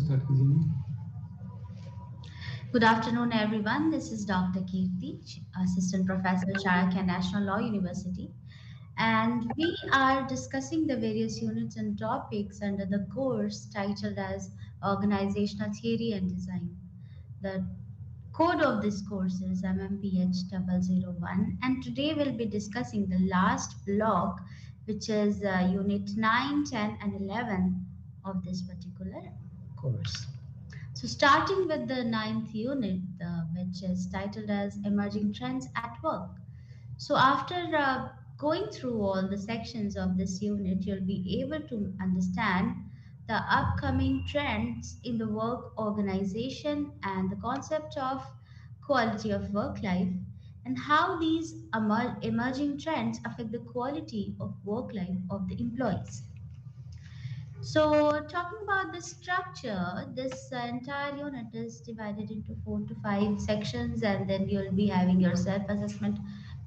start कीजिए। Good afternoon, everyone. This is Dr. Kirti, Assistant Professor, National Law University, and we are discussing the various units and topics under the course titled as Organizational Theory and Design. The code of this course is MMPH-001, and today we'll be discussing the last block, which is Unit 9, 10, and 11 of this particular course. So, starting with the ninth unit, which is titled as Emerging Trends at Work. So, after going through all the sections of this unit, you'll be able to understand the upcoming trends in the work organization and the concept of quality of work life and how these emerging trends affect the quality of work life of the employees. So, talking about the structure, this entire unit is divided into 4 to 5 sections, and then you'll be having your self assessment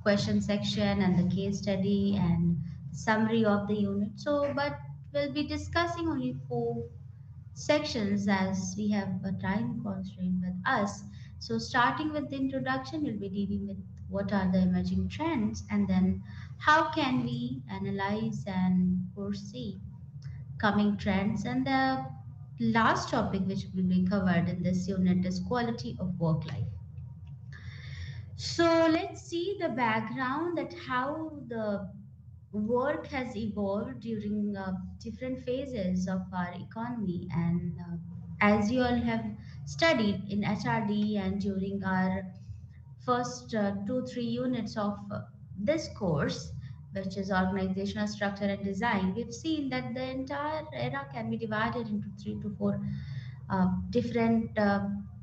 question section and the case study and summary of the unit. So, but we'll be discussing only 4 sections as we have a time constraint with us. So, starting with the introduction, you'll be dealing with what are the emerging trends and then how can we analyze and foresee coming trends, and the last topic which will be covered in this unit is quality of work life. So let's see the background that how the work has evolved during different phases of our economy, and as you all have studied in HRD and during our first 2 3 units of this course, which is organizational structure and design, we've seen that the entire era can be divided into 3 to 4 different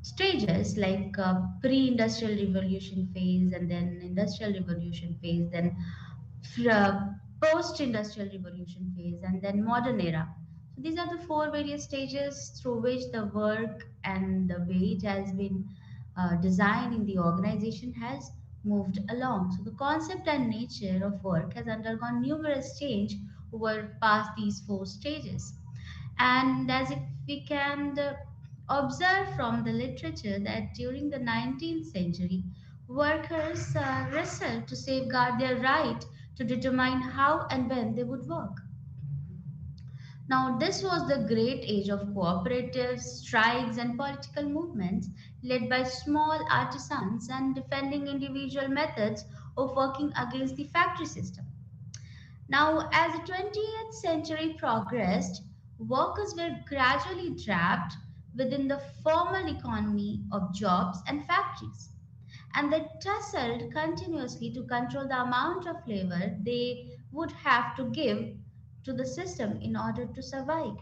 stages, like pre-industrial revolution phase, and then industrial revolution phase, then post-industrial revolution phase, and then modern era. So these are the 4 various stages through which the work and the way it has been designed in the organization has moved along. So the concept and nature of work has undergone numerous change over past these 4 stages. And as if we can observe from the literature that during the 19th century, workers wrestled to safeguard their right to determine how and when they would work. Now, this was the great age of cooperatives, strikes, and political movements led by small artisans and defending individual methods of working against the factory system. Now, as the 20th century progressed, workers were gradually trapped within the formal economy of jobs and factories, and they tussled continuously to control the amount of labor they would have to give to the system in order to survive.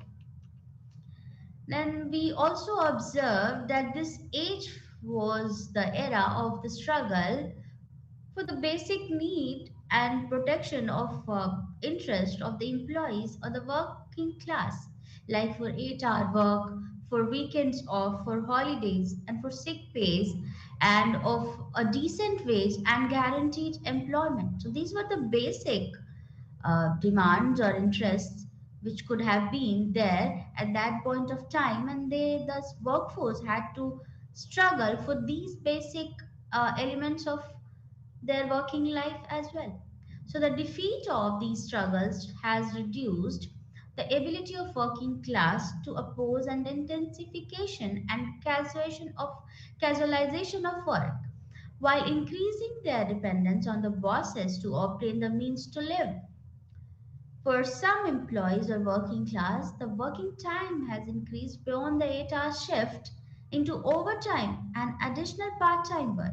Then we also observed that this age was the era of the struggle for the basic need and protection of interest of the employees or the working class, like for 8-hour work, for weekends off, for holidays, and for sick pays, and of a decent wage and guaranteed employment. So these were the basic demands or interests which could have been there at that point of time, and they the workforce had to struggle for these basic elements of their working life as well. So the defeat of these struggles has reduced the ability of working class to oppose an intensification and casualization of work, while increasing their dependence on the bosses to obtain the means to live. For some employees or working class, the working time has increased beyond the 8-hour shift into overtime and additional part-time work.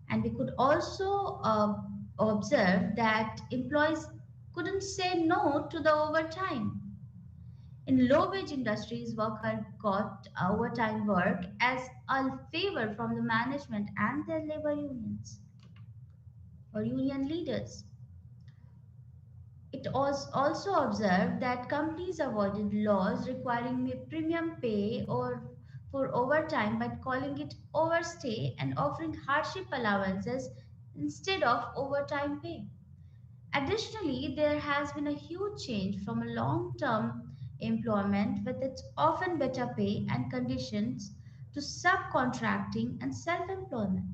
And we could also observe that employees couldn't say no to the overtime. In low wage industries, workers got overtime work as a favor from the management and their labor unions or union leaders. It was also observed that companies avoided laws requiring premium pay or for overtime by calling it overstay and offering hardship allowances instead of overtime pay. Additionally, there has been a huge change from a long term employment with its often better pay and conditions to subcontracting and self employment.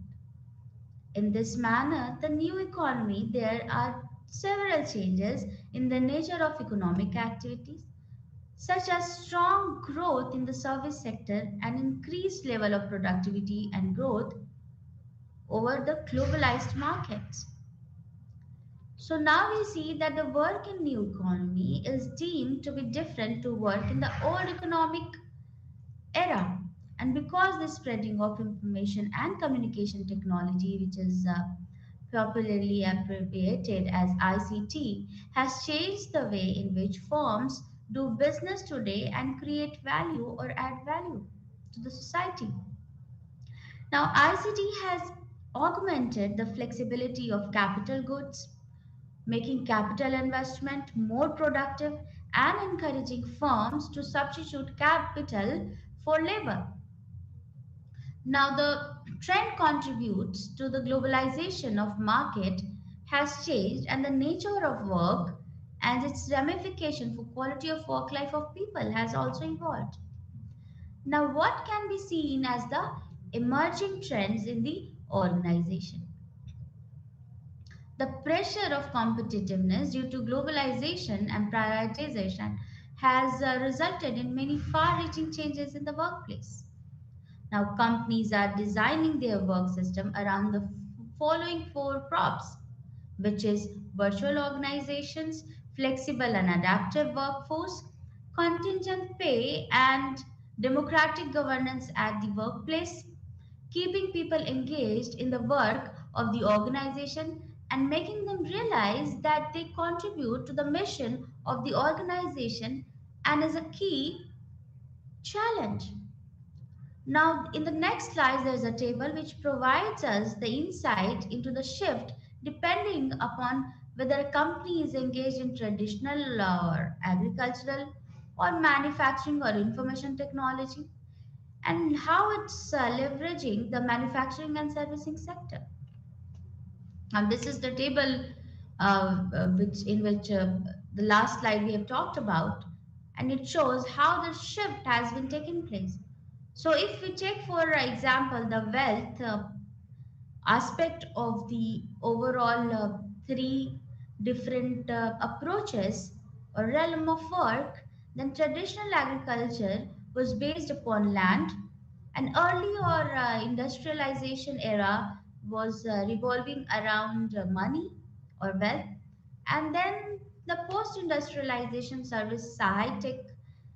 In this manner, the new economy, there are several changes in the nature of economic activities, such as strong growth in the service sector and increased level of productivity and growth over the globalized markets. So now we see that the work in new economy is deemed to be different to work in the old economic era. And because the spreading of information and communication technology, which is popularly abbreviated as ICT, has changed the way in which firms do business today and create value or add value to the society. Now, ICT has augmented the flexibility of capital goods, making capital investment more productive and encouraging firms to substitute capital for labor. Now, the trend contributes to the globalization of market has changed and the nature of work and its ramification for quality of work life of people has also evolved. Now, what can be seen as the emerging trends in the organization? The pressure of competitiveness due to globalization and prioritization has resulted in many far reaching changes in the workplace. Now, companies are designing their work system around the following four props, which is virtual organizations, flexible and adaptive workforce, contingent pay, and democratic governance at the workplace, keeping people engaged in the work of the organization and making them realize that they contribute to the mission of the organization and is a key challenge. Now, in the next slide, there's a table which provides us the insight into the shift depending upon whether a company is engaged in traditional or agricultural or manufacturing or information technology and how it's leveraging the manufacturing and servicing sector. And this is the table which in which the last slide we have talked about, and it shows how the shift has been taking place. So, if we take for example the wealth aspect of the overall three different approaches or realm of work, then traditional agriculture was based upon land. An early or industrialization era was revolving around money or wealth, and then the post-industrialization service high-tech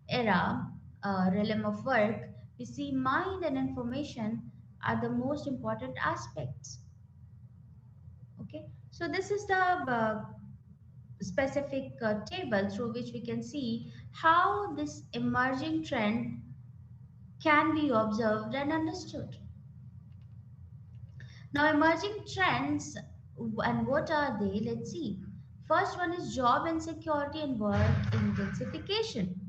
era realm of work, we see mind and information are the most important aspects. Okay, so this is the specific table through which we can see how this emerging trend can be observed and understood. Now, emerging trends and what are they? Let's see. First one is job insecurity and work intensification.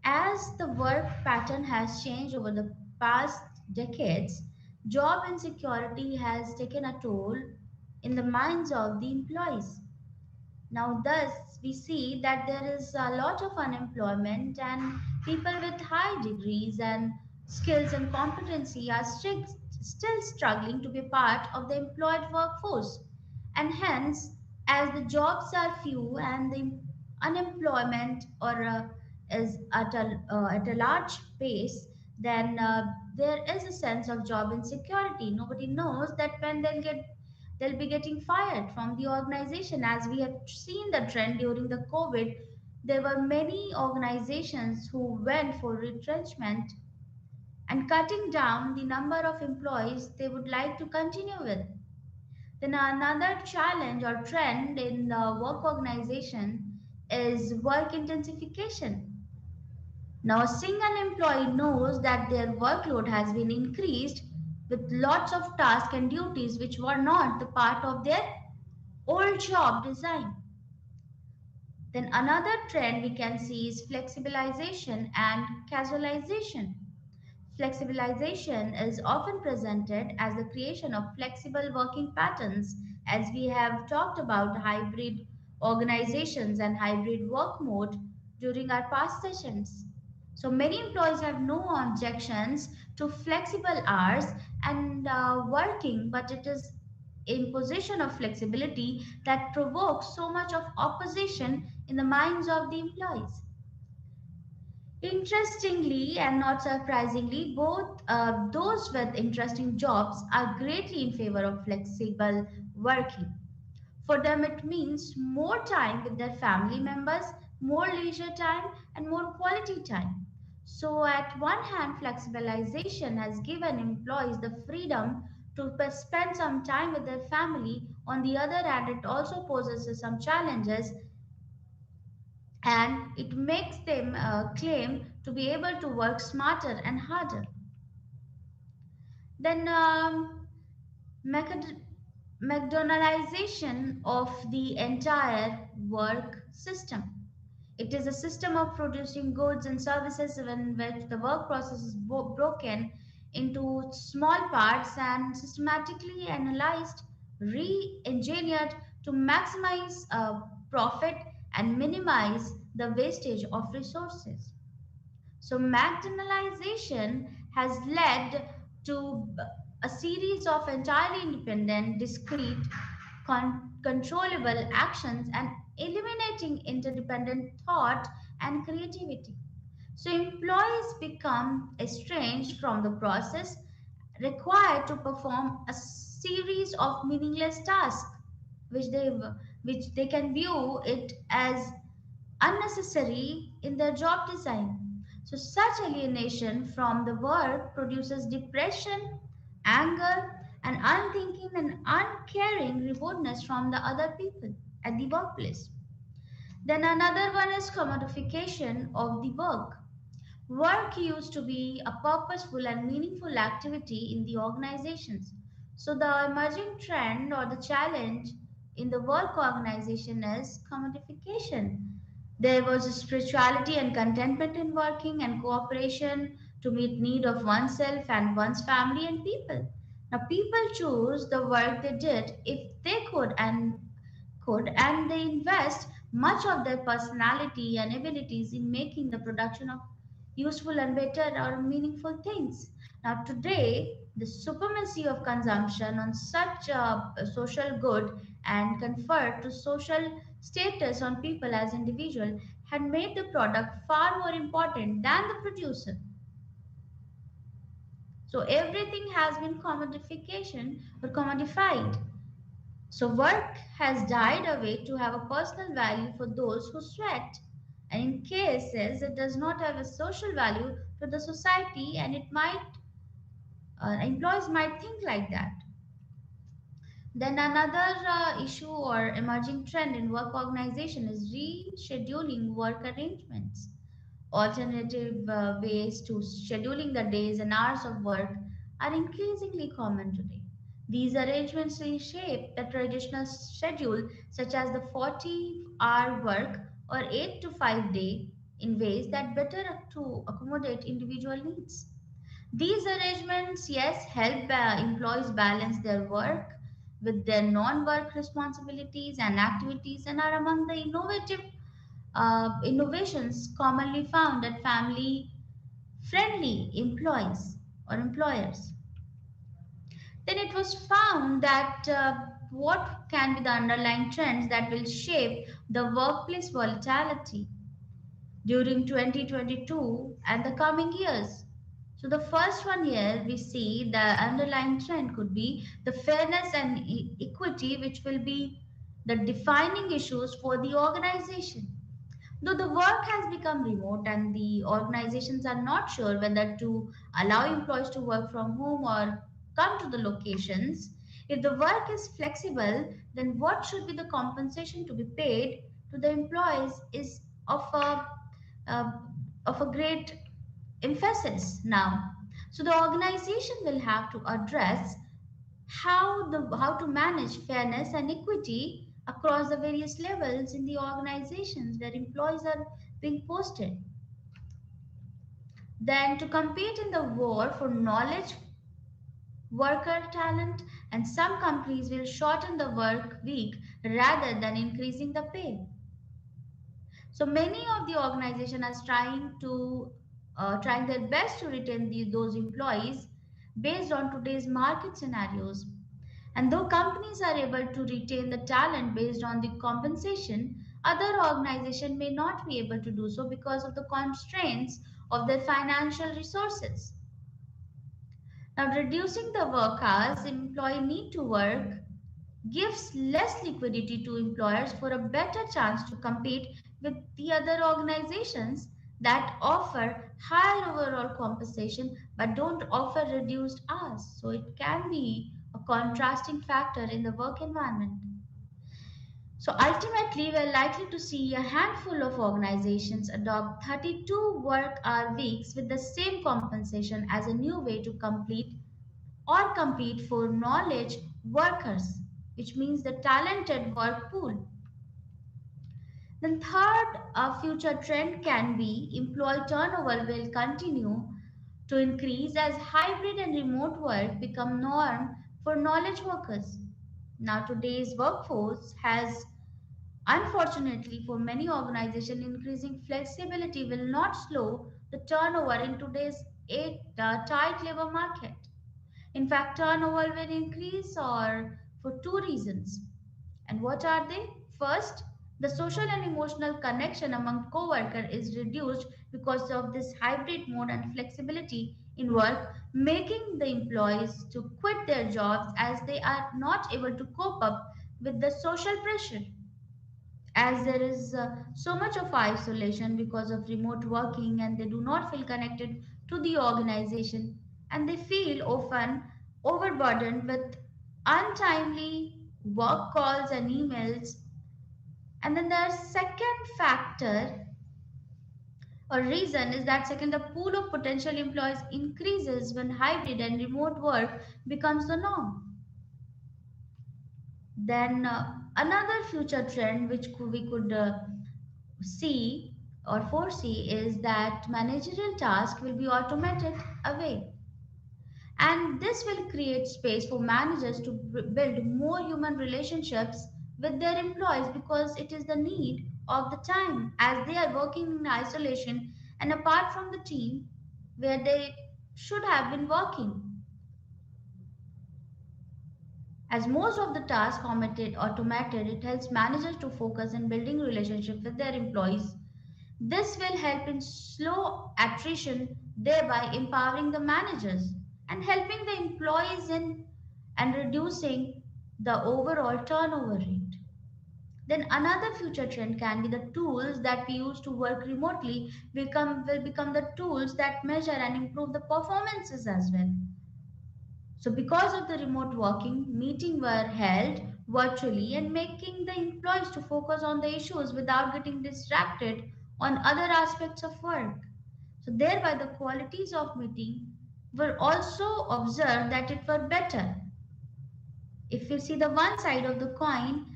As the work pattern has changed over the past decades, job insecurity has taken a toll in the minds of the employees. Now, thus, we see that there is a lot of unemployment, and people with high degrees and skills and competency are still struggling to be part of the employed workforce. And hence, as the jobs are few and the unemployment or is at a large pace, then there is a sense of job insecurity. Nobody knows that when they'll be getting fired from the organization. As we have seen the trend during the COVID, there were many organizations who went for retrenchment and cutting down the number of employees they would like to continue with. Then another challenge or trend in the work organization is work intensification. Now, a single employee knows that their workload has been increased with lots of tasks and duties which were not the part of their old job design. Then another trend we can see is flexibilization and casualization. Flexibilization is often presented as the creation of flexible working patterns, as we have talked about hybrid organizations and hybrid work mode. during our past sessions. So many employees have no objections to flexible hours and working, but it is imposition of flexibility that provokes so much of opposition in the minds of the employees. Interestingly and not surprisingly, both those with interesting jobs are greatly in favor of flexible working. For them, it means more time with their family members, more leisure time, and more quality time. So, at one hand, flexibilization has given employees the freedom to spend some time with their family. On the other hand, it also poses some challenges and it makes them claim to be able to work smarter and harder. Then, Mechad- McDonaldization of the entire work system. It is a system of producing goods and services in which the work process is broken into small parts and systematically analyzed, re engineered to maximize profit and minimize the wastage of resources. So, marginalization has led to a series of entirely independent, discrete, controllable actions and eliminating interdependent thought and creativity. So, employees become estranged from the process required to perform a series of meaningless tasks which they which they can view it as unnecessary in their job design. So, such alienation from the work produces depression, anger, and unthinking and uncaring rewardness from the other people at the workplace. Then another one is commodification of the work. Work used to be a purposeful and meaningful activity in the organizations. So, the emerging trend or the challenge in the work organization is commodification. There was a spirituality and contentment in working and cooperation to meet need of oneself and one's family and people. Now, people choose the work they did if they could, and they invest much of their personality and abilities in making the production of useful and better or meaningful things. Now, today, the supremacy of consumption on such a social good and conferred to social status on people as individual had made the product far more important than the producer. So everything has been commodification or commodified. So work has died away to have a personal value for those who sweat. And in cases it does not have a social value to the society, and it might employees might think like that. Then another issue or emerging trend in work organization is rescheduling work arrangements. Alternative ways to scheduling the days and hours of work are increasingly common today. These arrangements reshape the traditional schedule, such as the 40-hour work or 8 to 5 day, in ways that better to accommodate individual needs. These arrangements, yes, help employees balance their work with their non work responsibilities and activities and are among the innovations commonly found at family friendly employees or employers. Then it was found that what can be the underlying trends that will shape the workplace volatility during 2022 and the coming years. So, the first one here we see the underlying trend could be the fairness and equity, which will be the defining issues for the organization. Though the work has become remote and the organizations are not sure whether to allow employees to work from home or come to the locations, if the work is flexible, then what should be the compensation to be paid to the employees is of a uh, of a great emphasis now. So the organization will have to address how to manage fairness and equity across the various levels in the organizations where employees are being posted. Then to compete in the war for knowledge, worker talent, and some companies will shorten the work week rather than increasing the pay. So many of the organization are trying their best to retain those employees based on today's market scenarios. And though companies are able to retain the talent based on the compensation, other organizations may not be able to do so because of the constraints of their financial resources. Now, reducing the work hours employee need to work gives less liquidity to employers for a better chance to compete with the other organizations that offer higher overall compensation but don't offer reduced hours. So it can be a contrasting factor in the work environment. So ultimately, we're likely to see a handful of organizations adopt 32 work hour weeks with the same compensation as a new way to complete or compete for knowledge workers, which means the talented work pool. Then, third, a future trend can be employee turnover will continue to increase as hybrid and remote work become norm for knowledge workers. Now, today's workforce has, unfortunately, for many organizations, increasing flexibility will not slow the turnover in today's tight labor market. In fact, turnover will increase or for two reasons. And what are they? First, the social and emotional connection among co-workers is reduced because of this hybrid mode and flexibility in work, making the employees to quit their jobs as they are not able to cope up with the social pressure, as there is so much of isolation because of remote working, and they do not feel connected to the organization, and they feel often overburdened with untimely work calls and emails. And then the second factor or reason is that second, the pool of potential employees increases when hybrid and remote work becomes the norm. Then another future trend which we could see or foresee is that managerial tasks will be automated away. And this will create space for managers to build more human relationships with their employees because it is the need of the time as they are working in isolation and apart from the team where they should have been working. As most of the tasks automated, it helps managers to focus on building relationships with their employees. This will help in slow attrition, thereby empowering the managers and helping the employees in and reducing the overall turnover rate. Then another future trend can be the tools that we use to work remotely will become the tools that measure and improve the performances as well. So, because of the remote working, meetings were held virtually and making the employees to focus on the issues without getting distracted on other aspects of work. So, thereby the qualities of meeting were also observed that it were better. If you see the one side of the coin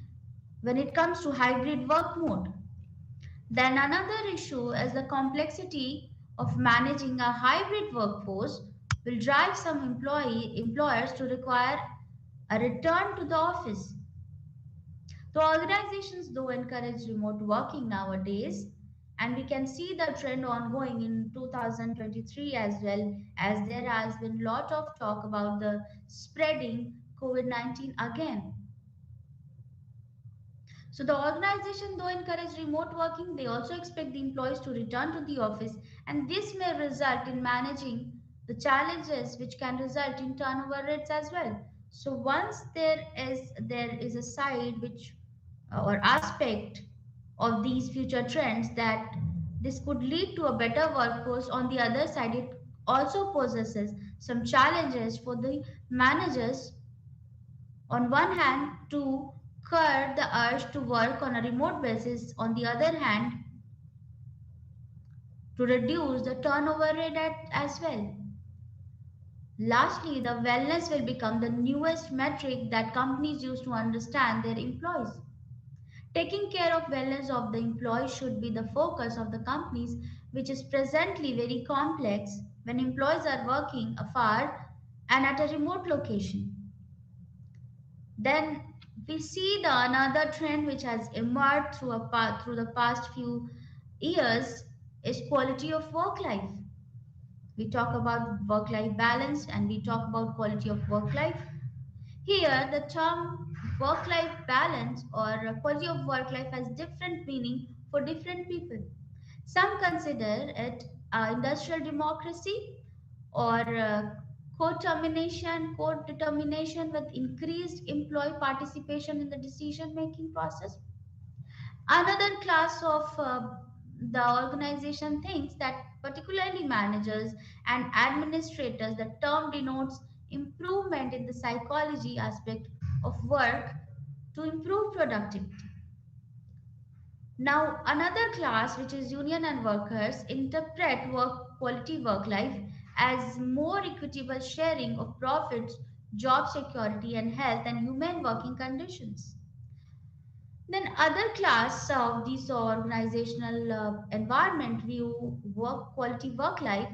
when it comes to hybrid work mode, then another issue is the complexity of managing a hybrid workforce will drive some employers to require a return to the office. The organizations though encourage remote working nowadays, and we can see the trend ongoing in 2023 as well, as there has been a lot of talk about the spreading COVID-19 again. So the organization, though encourage remote working, they also expect the employees to return to the office, and this may result in managing the challenges which can result in turnover rates as well. So once there is a side which or aspect of these future trends that this could lead to a better workforce, on the other side it also possesses some challenges for the managers on one hand to curb the urge to work on a remote basis, on the other hand to reduce the turnover rate as well. Lastly, the wellness will become the newest metric that companies use to understand their employees. Taking care of wellness of the employees should be the focus of the companies, which is presently very complex when employees are working afar and at a remote location. Then we see the another trend which has emerged through the past few years is quality of work life. We talk about work life balance and we talk about quality of work life. Here, the term work life balance or quality of work life has different meaning for different people. Some consider it industrial democracy or co-determination with increased employee participation in the decision making process. Another class of the organization thinks that particularly managers and administrators, the term denotes improvement in the psychology aspect of work to improve productivity. Now, another class, which is union and workers, interpret work quality work life as more equitable sharing of profits, job security, and health and human working conditions. Then other class of this organizational environment view work quality work life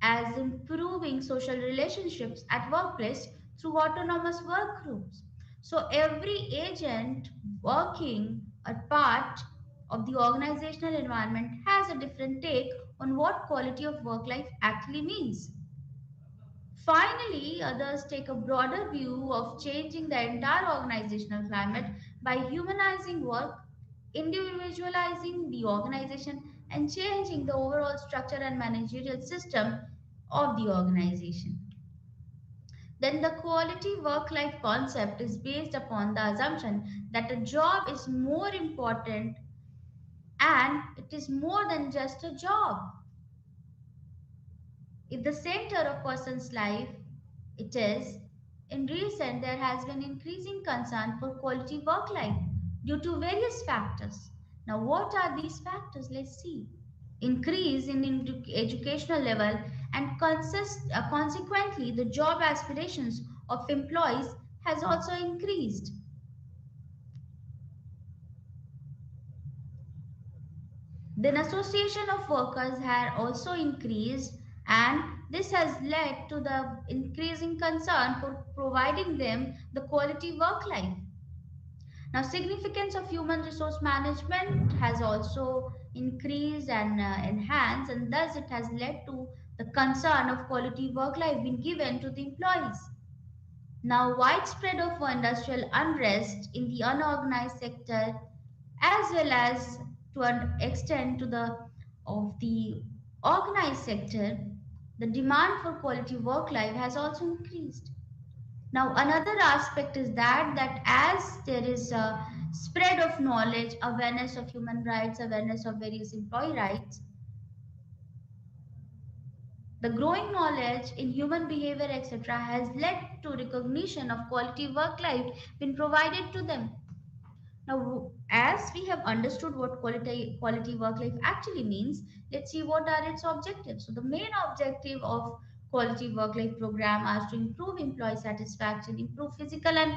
as improving social relationships at workplace through autonomous work groups. So every agent working a part of the organizational environment has a different take on what quality of work life actually means. Finally, others take a broader view of changing the entire organizational climate by humanizing work, individualizing the organization, and changing the overall structure and managerial system of the organization. Then the quality work life concept is based upon the assumption that a job is more important and it is more than just a job. If the center of person's life it is, in recent there has been increasing concern for quality work life due to various factors. Now what are these factors? Let's see. Increase in educational level and consequently the job aspirations of employees has also increased. Then association of workers had also increased and this has led to the increasing concern for providing them the quality work life. Now significance of human resource management has also increased and enhanced and thus it has led to the concern of quality work life being given to the employees. Now widespread of industrial unrest in the unorganized sector as well as to an extent to the of the organized sector, the demand for quality work life has also increased. Now another aspect is that as there is a spread of knowledge, awareness of human rights, awareness of various employee rights, the growing knowledge in human behavior etc has led to recognition of quality work life being provided to them. Now, as we have understood what quality work life actually means, let's see what are its objectives. So, the main objective of quality work life program is to improve employee satisfaction, improve physical and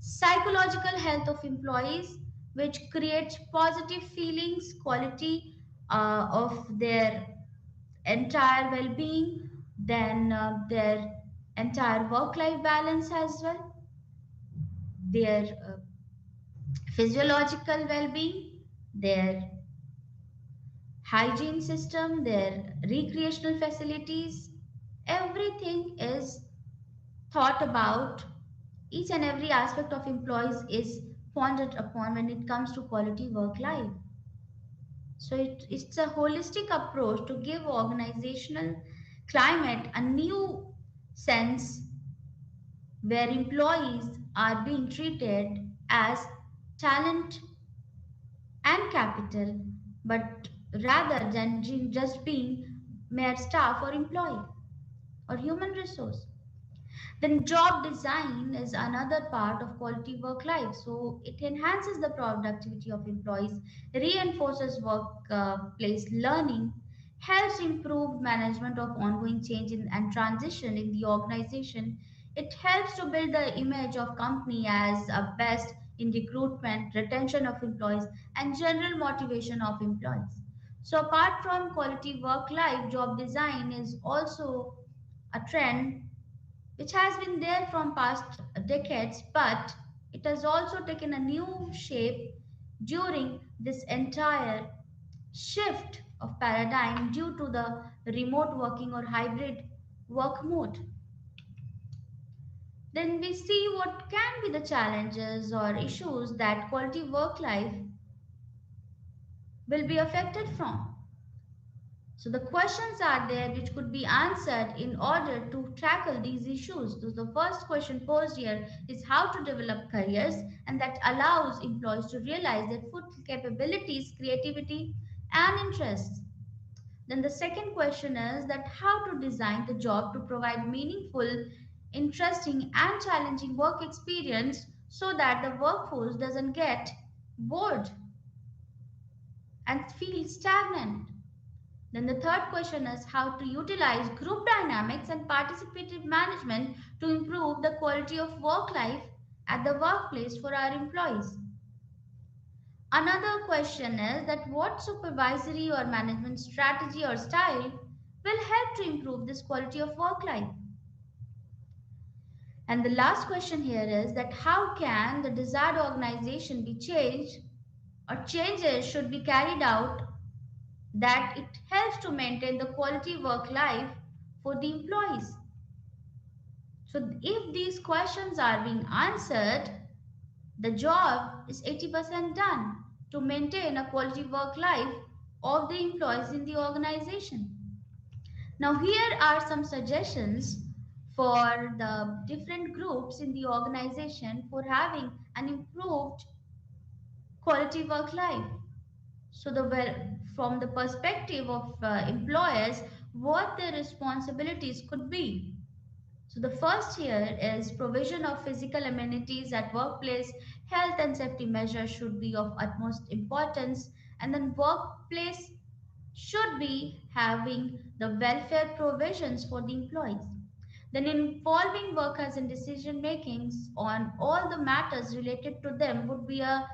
psychological health of employees, which creates positive feelings, quality of their entire well-being, then their entire work-life balance as well, their physiological well-being, their hygiene system, their recreational facilities, everything is thought about. Each and every aspect of employees is pondered upon when it comes to quality work life. So it's a holistic approach to give organizational climate a new sense where employees are being treated as talent and capital, but rather than just being mere staff or employee or human resource. Then job design is another part of quality work life. So it enhances the productivity of employees, reinforces workplace learning, helps improve management of ongoing change and transition in the organization. It helps to build the image of company as a best in recruitment, retention of employees, and general motivation of employees. So apart from quality work life, job design is also a trend which has been there from past decades, but it has also taken a new shape during this entire shift of paradigm due to the remote working or hybrid work mode. Then we see what can be the challenges or issues that quality work life will be affected from. So the questions are there which could be answered in order to tackle these issues. So the first question posed here is how to develop careers and that allows employees to realize their full capabilities, creativity and interests. Then the second question is that how to design the job to provide meaningful, interesting and challenging work experience so that the workforce doesn't get bored and feel stagnant. Then the third question is how to utilize group dynamics and participative management to improve the quality of work life at the workplace for our employees. Another question is that what supervisory or management strategy or style will help to improve this quality of work life. And the last question here is that how can the desired organization be changed or changes should be carried out that it helps to maintain the quality work life for the employees. So if these questions are being answered, the job is 80% done to maintain a quality work life of the employees in the organization. Now here are some suggestions for the different groups in the organization for having an improved quality work life. So from the perspective of employers, what their responsibilities could be. So the first here is provision of physical amenities at workplace. Health and safety measures should be of utmost importance, and then workplace should be having the welfare provisions for the employees. Then involving workers in decision makings on all the matters related to them would be a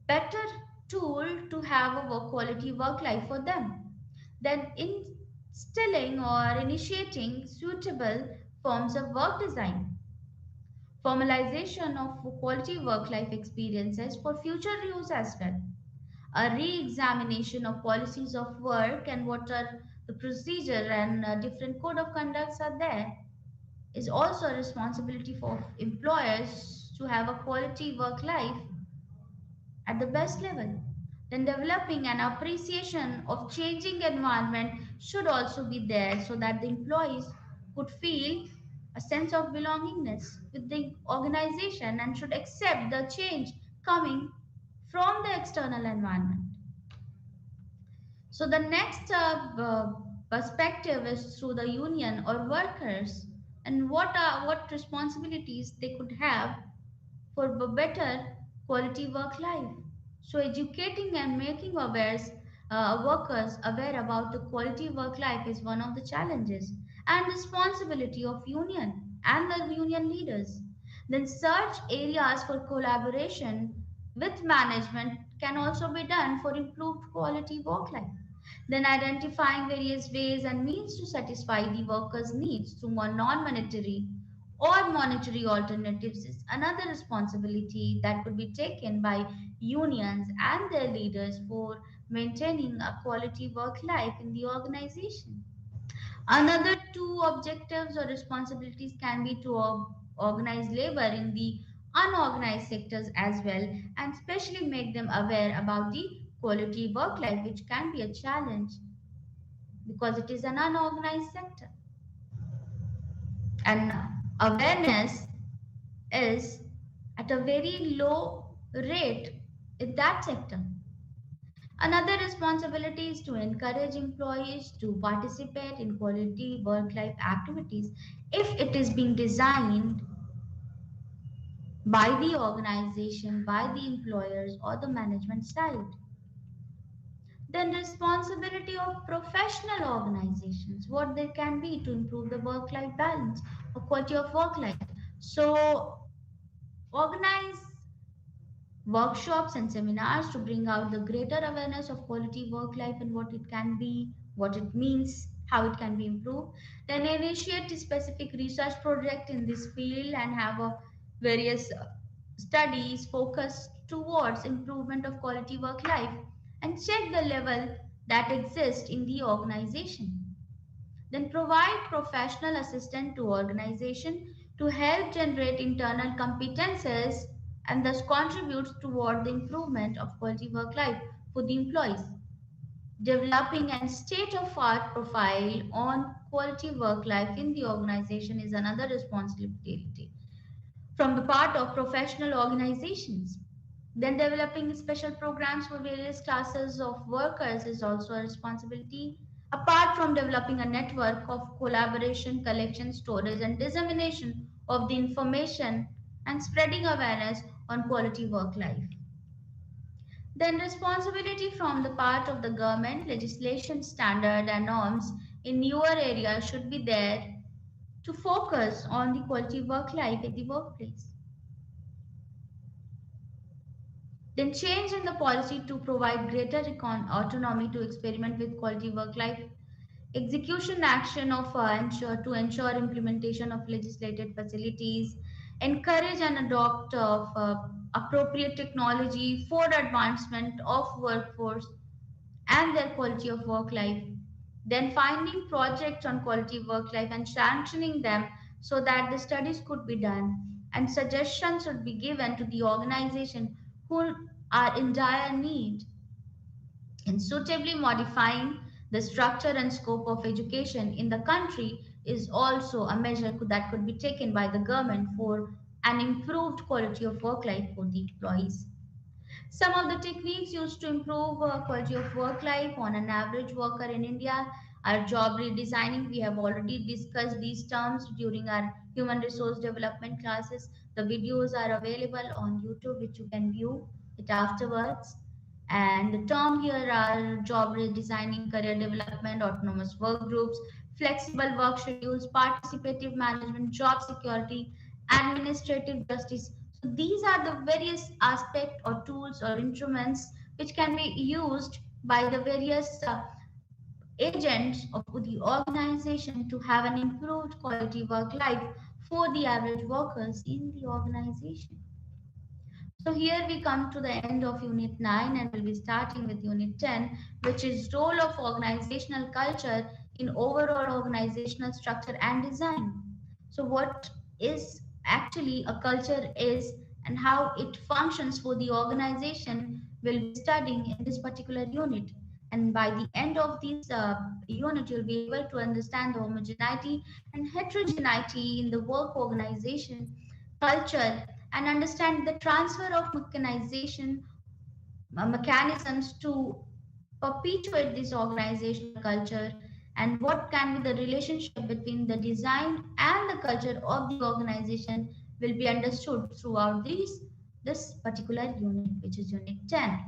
better tool to have a work quality work life for them. Then instilling or initiating suitable forms of work design, formalization of quality work life experiences for future use as well, a re-examination of policies of work and what are the procedure and different code of conducts are there is also a responsibility for employers to have a quality work life at the best level. Then developing an appreciation of changing environment should also be there so that the employees could feel a sense of belongingness with the organization and should accept the change coming from the external environment. So the next perspective is through the union or workers and what responsibilities they could have for a better quality work life. So educating and making workers aware about the quality work life is one of the challenges and responsibility of union and the union leaders. Then search areas for collaboration with management can also be done for improved quality work life. Then identifying various ways and means to satisfy the workers' needs through more non-monetary or monetary alternatives is another responsibility that could be taken by unions and their leaders for maintaining a quality work life in the organization. Another two objectives or responsibilities can be to organize labor in the unorganized sectors as well and especially make them aware about the quality work life, which can be a challenge because it is an unorganized sector. And awareness is at a very low rate in that sector. Another responsibility is to encourage employees to participate in quality work life activities if it is being designed by the organization, by the employers, or the management side. Then, responsibility of professional organizations, what they can be to improve the work life balance or quality of work life. So, organize workshops and seminars to bring out the greater awareness of quality work life and what it can be, what it means, how it can be improved. Then initiate a specific research project in this field and have a various studies focused towards improvement of quality work life and check the level that exist in the organization. Then provide professional assistance to organization to help generate internal competences and thus contributes toward the improvement of quality work life for the employees. Developing a state of art profile on quality work life in the organization is another responsibility from the part of professional organizations. Then developing special programs for various classes of workers is also a responsibility. Apart from developing a network of collaboration, collection, storage, and dissemination of the information and spreading awareness on quality work life. Then responsibility from the part of the government, legislation, standard, and norms in newer areas should be there to focus on the quality work life at the workplace. Then change in the policy to provide greater autonomy to experiment with quality work life. Execution action of to ensure implementation of legislated facilities. Encourage and adopt of appropriate technology for advancement of workforce and their quality of work life. Then finding projects on quality work life and sanctioning them so that the studies could be done and suggestions should be given to the organization who are in dire need and suitably modifying the structure and scope of education in the country is also a measure that could be taken by the government for an improved quality of work life for the employees. Some of the techniques used to improve quality of work life on an average worker in India are job redesigning. We have already discussed these terms during our human resource development classes. The videos are available on YouTube, which you can view it afterwards. And the term here are job redesigning, career development, autonomous work groups, flexible work schedules, participative management, job security, administrative justice. So these are the various aspects or tools or instruments which can be used by the various agents of the organization to have an improved quality work life for the average workers in the organization. So here we come to the end of Unit 9 and we'll be starting with Unit 10, which is role of organizational culture in overall organizational structure and design. So what is actually a culture is and how it functions for the organization will be studying in this particular unit. And by the end of this unit, you'll be able to understand the homogeneity and heterogeneity in the work organization culture and understand the transfer of mechanization mechanisms to perpetuate this organizational culture and what can be the relationship between the design and the culture of the organization will be understood throughout this particular unit, which is unit 10.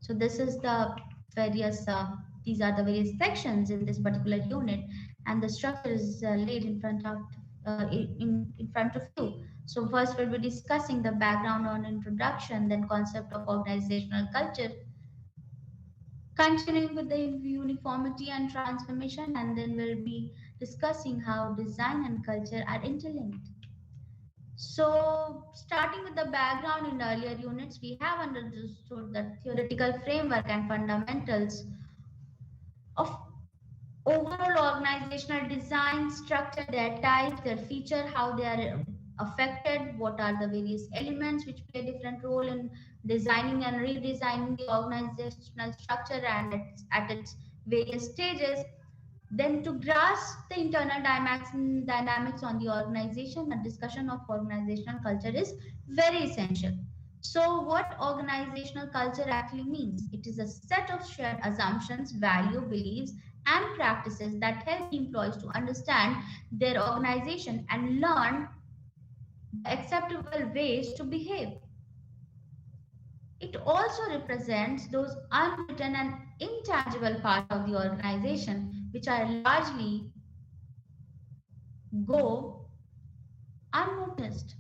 So this is the various these are the various sections in this particular unit and the structure is laid in front of in front of you. So first we'll be discussing the background on introduction, then concept of organizational culture, continuing with the uniformity and transformation, and then we'll be discussing how design and culture are interlinked. So, starting with the background in earlier units, we have understood the theoretical framework and fundamentals of overall organizational design, structure, their type, their feature, how they are affected, what are the various elements which play a different role in designing and redesigning the organizational structure and at its various stages. Then to grasp the internal dynamics on the organization, a discussion of organizational culture is very essential. So what organizational culture actually means? It is a set of shared assumptions, value, beliefs, and practices that help employees to understand their organization and learn the acceptable ways to behave. It also represents those unwritten and intangible parts of the organization which are largely go unnoticed.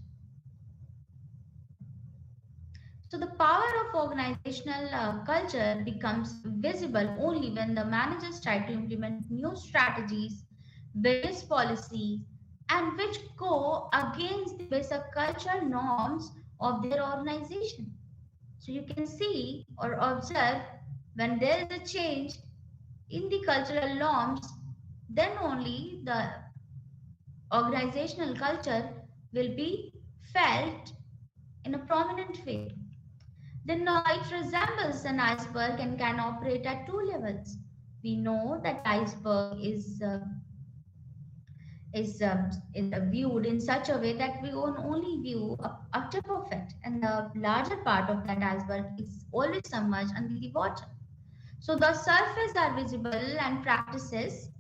So the power of organizational culture becomes visible only when the managers try to implement new strategies, various policies, and which go against the basic cultural norms of their organization. So you can see or observe when there is a change, in the cultural norms, then only the organizational culture will be felt in a prominent way. Then it resembles an iceberg and can operate at two levels. We know that iceberg is viewed in such a way that we only view up to perfect, and the larger part of that iceberg is always submerged under the water. So the surface are visible and practices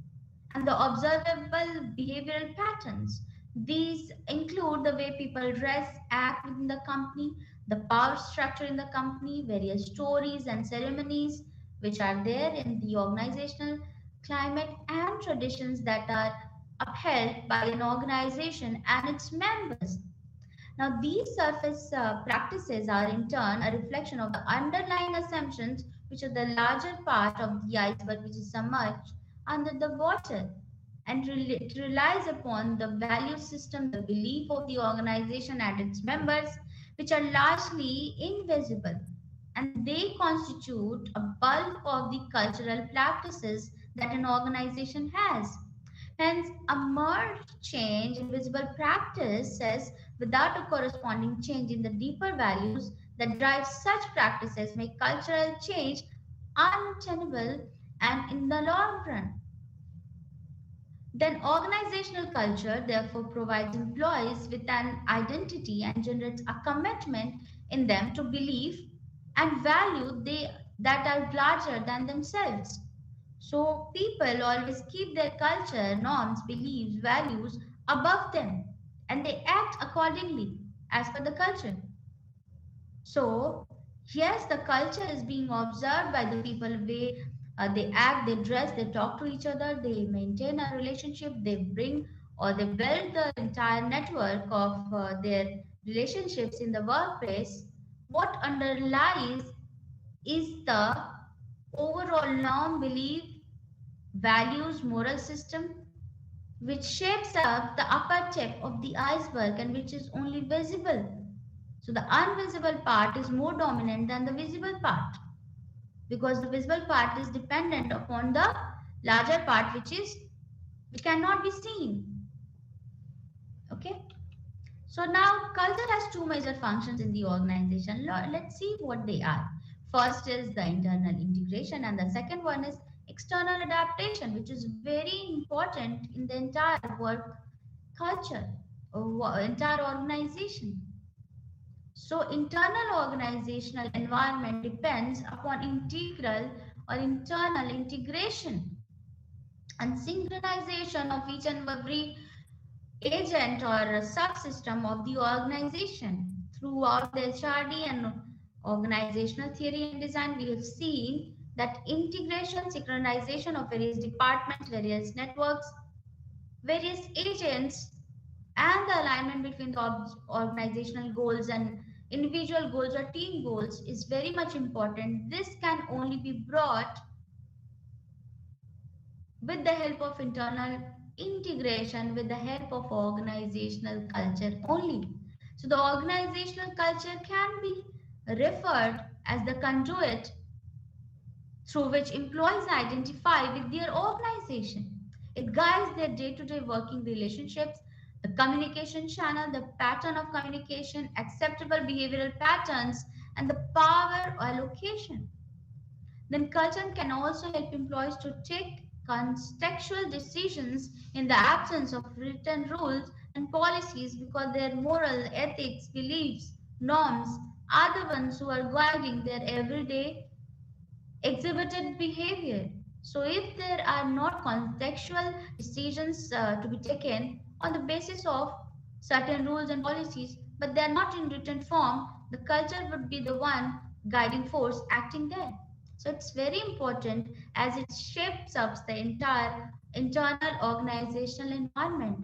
and the observable behavioral patterns. These include the way people dress, act within the company, the power structure in the company, various stories and ceremonies which are there in the organizational climate, and traditions that are upheld by an organization and its members. Now, these surface practices are in turn a reflection of the underlying assumptions, which are the larger part of the iceberg, which is submerged under the water. And it relies upon the value system, the belief of the organization and its members, which are largely invisible. And they constitute a bulk of the cultural practices that an organization has. Hence, a marked change in visible practices without a corresponding change in the deeper values that drive such practices make cultural change untenable and in the long run. Then organizational culture therefore provides employees with an identity and generates a commitment in them to believe and value that are larger than themselves. So people always keep their culture, norms, beliefs, values above them, and they act accordingly as per the culture. So, yes, the culture is being observed by the people, way they act, they dress, they talk to each other, they maintain a relationship, they bring or they build the entire network of their relationships in the workplace. What underlies is the overall norm, belief, values, moral system which shapes up the upper tip of the iceberg and which is only visible. So the invisible part is more dominant than the visible part because the visible part is dependent upon the larger part which cannot be seen. Okay. So now culture has two major functions in the organization. Let's see what they are. First is the internal integration, and the second one is external adaptation, which is very important in the entire work culture or entire organization. So internal organizational environment depends upon integral or internal integration and synchronization of each and every agent or subsystem of the organization. Throughout the HRD and organizational theory and design, we have seen that integration, synchronization of various departments, various networks, various agents, and the alignment between the organizational goals and individual goals or team goals is very much important. This can only be brought with the help of internal integration, with the help of organizational culture only. So the organizational culture can be referred as the conduit through which employees identify with their organization. It guides their day-to-day working relationships, the communication channel, the pattern of communication, acceptable behavioral patterns, and the power allocation. Then culture can also help employees to take contextual decisions in the absence of written rules and policies because their moral, ethics, beliefs, norms are the ones who are guiding their everyday exhibited behavior. So, if there are not contextual decisions to be taken on the basis of certain rules and policies, but they are not in written form, the culture would be the one guiding force acting there. So, it's very important as it shapes up the entire internal organizational environment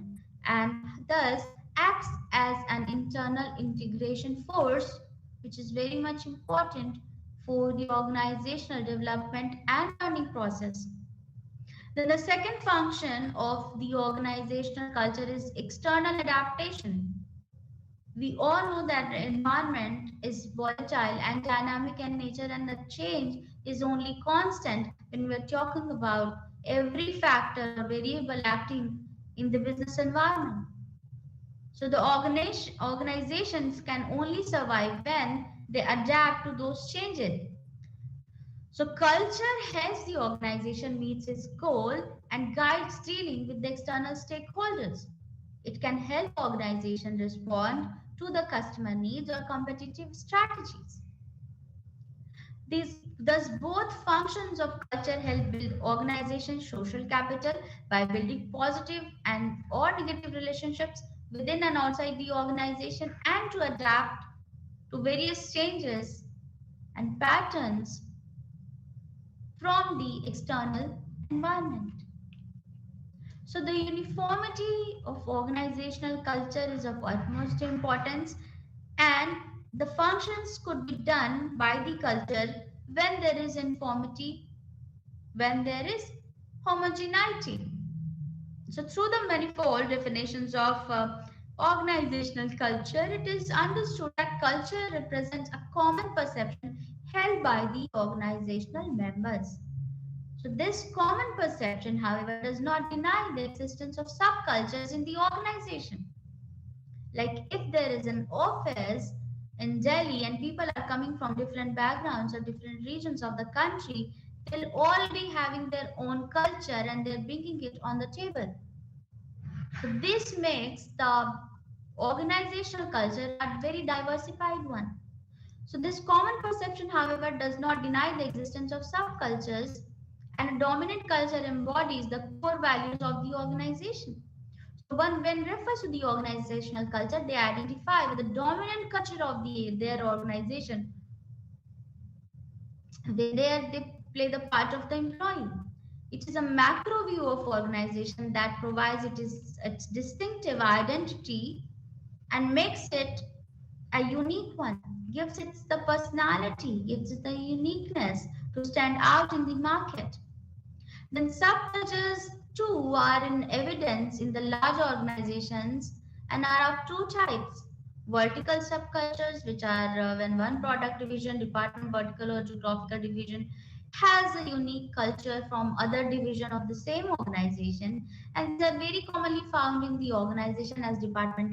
and thus acts as an internal integration force, which is very much important for the organizational development and learning process. Then the second function of the organizational culture is external adaptation. We all know that the environment is volatile and dynamic in nature, and the change is only constant when we're talking about every factor or variable acting in the business environment. So the organizations can only survive when they adapt to those changes. So culture helps the organization meets its goal and guides dealing with the external stakeholders. It can help organization respond to the customer needs or competitive strategies. Thus, both functions of culture help build organization social capital by building positive and or negative relationships within and outside the organization and to adapt to various changes and patterns from the external environment. So, the uniformity of organizational culture is of utmost importance, and the functions could be done by the culture when there is uniformity, when there is homogeneity. So, through the manifold definitions of organizational culture, it is understood that culture represents a common perception held by the organizational members. So, this common perception, however, does not deny the existence of subcultures in the organization. Like if there is an office in Delhi and people are coming from different backgrounds or different regions of the country, they'll all be having their own culture and they're bringing it on the table. So, this makes the organizational culture a very diversified one. So, this common perception, however, does not deny the existence of subcultures, and a dominant culture embodies the core values of the organization. So, one when refers to the organizational culture, they identify with the dominant culture of their organization, where they play the part of the employee. It is a macro view of organization that provides its distinctive identity and makes it a unique one, gives it the personality, gives it the uniqueness to stand out in the market. Then subcultures too are in evidence in the large organizations and are of two types. Vertical subcultures, which are when one product division, department, vertical or geographical division has a unique culture from other division of the same organization, and these are very commonly found in the organization as departmental